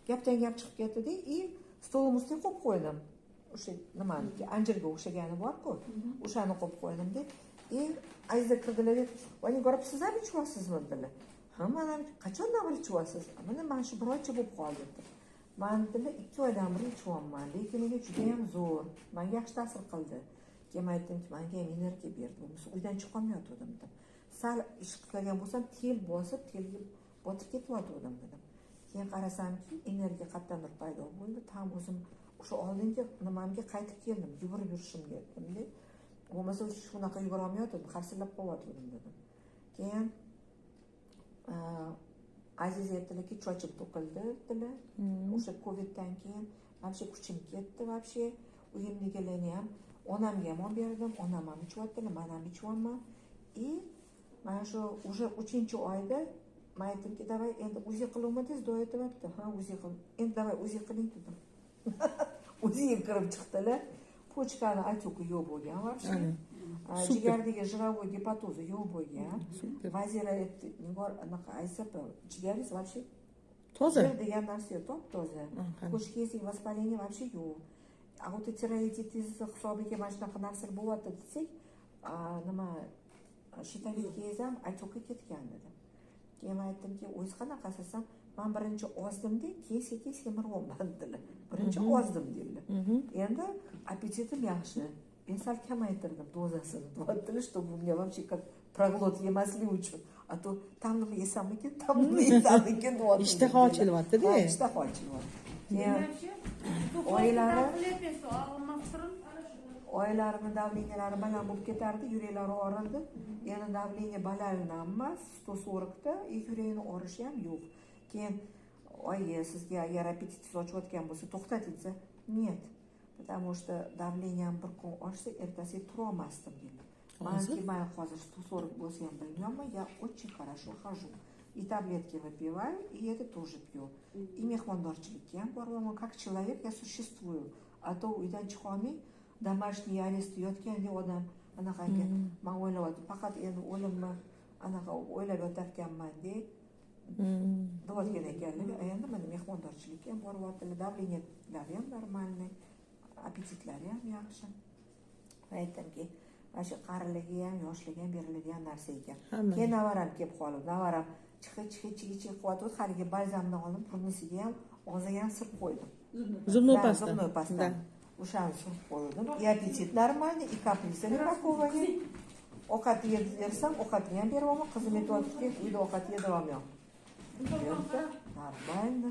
gapdan gap chiqib ketdi-da, stolim ustiga qo'yib qo'ydim. O'sha nimaniki, anjirga o'xshagani bor-ku. O'shani qo'yib qo'ydim-da, Aziza kirdilar, "Voy, ko'rib sizlar ichyapsizmi?" dedilar. "Ha, mana qachondan beri ichyapsiz?" "Mana shu bir oycha bo'lib qoldi" dedi. "Men dedilar 2 oydan beri ichyapman, lekin menga juda ham zo'r. Menga yaxshi ta'sir qildi." Keyin aytdimki, "Menga ham energiya berdi. Bo'lmasa uydan chiqolmayotgandim" dedim. "Sal ish qilgan bo'lsam, tel bosib, telga botib ketyotgandim" dedim. Keyin qarasamki, energiya qayerdandir paydo bo'ldi. Tam o'zim o'sha oldingi nimamga qaytib keldim, yugurib yurishimga dedim-da. Bo'lmasa shunaqa yugura olmayotgandim, qarsillab qo'yotgandim dedim. Keyin Aziz aytdilarki, chochib to'kildi dedilar. O'sha Coviddan keyin вообще kuchim ketdi, вообще uyimdagilarni ham onamga ham olib berdim, onam ham ichyaptilar, men ham ichyapman. Mana shu уже 3-oyda men aytdimki, "Davay, endi uzi qiluvmadingiz?" deb aytyapti. "Ha, uzi qil. Endi davay uzi qiling" dedim. Uziga kirib chiqdilar. Pochkani отёки yo'q bo'lgan вообще. Jigardagi jirovoy gepatoza yo'q bo'lgan. Vazira aytdi, "Nigor, anaqa aytsa-ku, jigaringiz вообще toza degan narsa yo'q, top-toza. Qo'shkesing vоспаление вообще yo'q. A вот tiroiditis hisobiga mana shunaqa narsalar bo'lyapti desak, nima shitavikingiz ham отёкka ketgan" dedi. Keyin aytdimki, "O'zingiz qanaqasiz desam, men birinchi ozdim-da, keyin sekin semiryapman" dedilar. Birinchi ozdim dedilar. Endi appetitim yaxshi. Men sal kamaytirdim dozasini. Deyaptilar, что bunga вообще как проглот yemaslik uchun. A to tamni yesammikin, tamni yesammikin deyapti. ishtaha ochilyapti-da. Ishtaha ochilyapti. Keyin oilarini davleniyalari baland bo'lib ketardi, yuraklari og'rirdi. Yana davleniya balanddan emas, 140 ta, yurakni og'rishi ham yo'q. Keyin oyi, sizga agar appetitingiz ochayotgan bo'lsa, to'xtating desa, "Нет, потому что давлением bir kun oshsa, ertasiga tura olmasdim" dedi. Men hozir 140 bo'lsa ham bilmayman, я очень хорошо хожу. И таблетки выпиваю, и это тоже пью. И mehmondorchilikka ham boraman, как человек я существую. А то uydan chiqa olmay, домашний arestda yotgandek odam anaqangi men o'ylayaptim, faqat endi o'limni anaqa o'ylab yotarkanman deb deyotgan ekanlar. Endi mana mehmondorchilikka ham boryaptilar, davleniyalari ham normalniy, appetitlari ham yaxshi. Aytdimki, mana shu qariligi ham, yoshligi ham beriladigan narsa ekan. Keyin navaram kelib qoldi. Navaram chiqib qilyapti. Haligi balzamni olib, burnisiga ham, og'ziga ham surib qo'ydim. Zubnoy pasta. O'shani surib qo'ydim. И аппетит нормальный, и каприца никакого нет. Ovqat yersam, ovqatni ham beraman. Qizim aytyapti, uyda ovqat yediramyoq. Nормально.